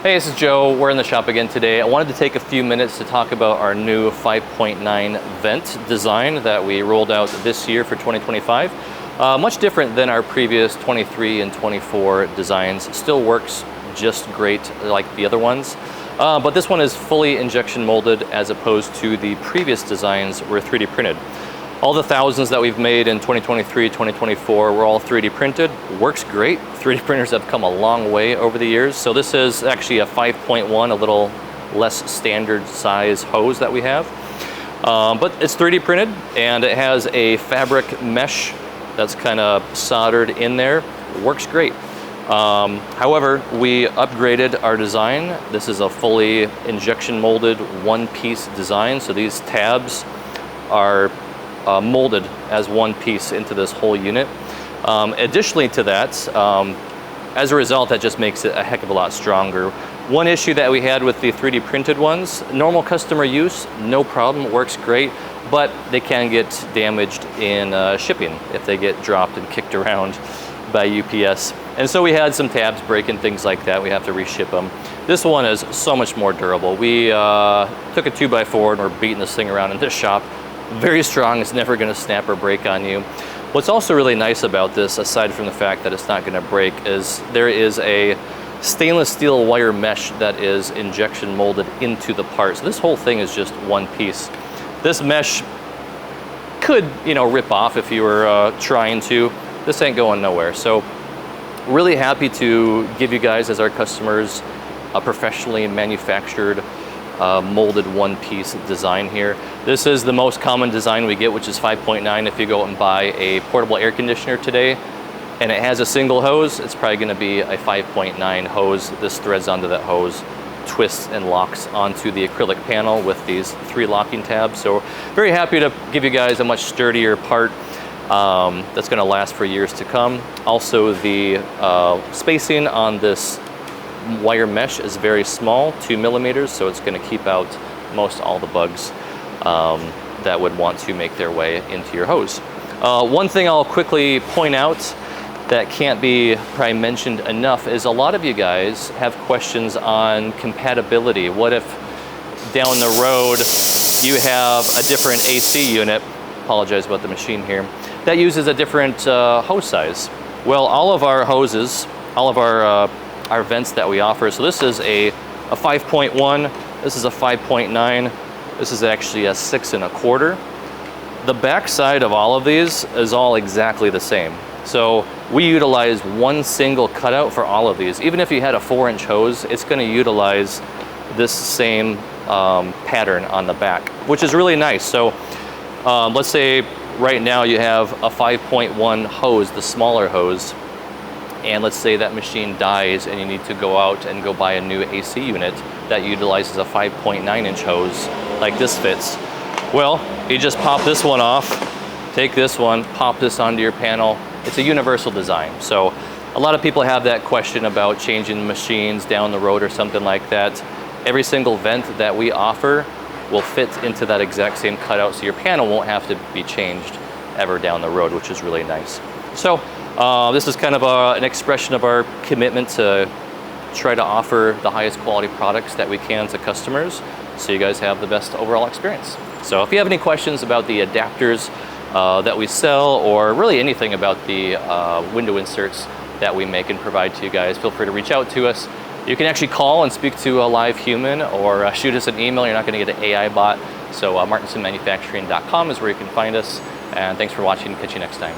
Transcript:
Hey, this is Joe. We're in the shop again today. I wanted to take a few minutes to talk about our new 5.9 vent design that we rolled out this year for 2025. Much different than our previous 23 and 24 designs. Still works just great like the other ones. But this one is fully injection molded as opposed to the previous designs were 3D printed. All the thousands that we've made in 2023, 2024 were all 3D printed. Works great. 3D printers have come a long way over the years. So this is actually a 5.1, a little less standard size hose that we have. But it's 3D printed and it has a fabric mesh that's kind of soldered in there. Works great. However, we upgraded our design. This is a fully injection molded one-piece design. So these tabs are molded as one piece into this whole unit. Additionally to that, as a result, that just makes it a heck of a lot stronger. One issue that we had with the 3D printed ones, normal customer use, no problem, works great, but they can get damaged in shipping if they get dropped and kicked around by UPS. And so we had some tabs break and things like that. We have to reship them. This one is so much more durable. We took a 2x4 and we're beating this thing around in this shop. Very strong, it's never gonna snap or break on you. What's also really nice about this, aside from the fact that it's not gonna break, is there is a stainless steel wire mesh that is injection molded into the part. So this whole thing is just one piece. This mesh could, rip off if you were trying to. This ain't going nowhere. So really happy to give you guys, as our customers, a professionally manufactured molded one-piece design here. This is the most common design we get, which is 5.9. If you go and buy a portable air conditioner today and it has a single hose, it's probably going to be a 5.9 hose. This threads onto that hose, twists and locks onto the acrylic panel with these 3 locking tabs. So very happy to give you guys a much sturdier part that's going to last for years to come. Also, the spacing on this wire mesh is very small, 2 millimeters, so it's going to keep out most all the bugs that would want to make their way into your hose. One thing I'll quickly point out that can't be probably mentioned enough is a lot of you guys have questions on compatibility. What if down the road you have a different AC unit, apologize about the machine here, that uses a different hose size? Well, all of our hoses, all of our vents that we offer. So this is a 5.1, this is a 5.9, this is actually a 6 1/4. The back side of all of these is all exactly the same. So we utilize one single cutout for all of these. Even if you had a 4-inch hose, it's going to utilize this same pattern on the back, which is really nice. So let's say right now you have a 5.1 hose, the smaller hose, and let's say that machine dies and you need to go out and go buy a new AC unit that utilizes a 5.9-inch hose like this fits. Well, you just pop this one off, take this one, pop this onto your panel. It's a universal design. So a lot of people have that question about changing machines down the road or something like that. Every single vent that we offer will fit into that exact same cutout, so your panel won't have to be changed ever down the road, which is really nice. So this is kind of an expression of our commitment to try to offer the highest quality products that we can to customers, so you guys have the best overall experience. So if you have any questions about the adapters that we sell, or really anything about the window inserts that we make and provide to you guys, feel free to reach out to us. You can actually call and speak to a live human, or shoot us an email. You're not going to get an AI bot. So martinsonmanufacturing.com is where you can find us. And thanks for watching. Catch you next time.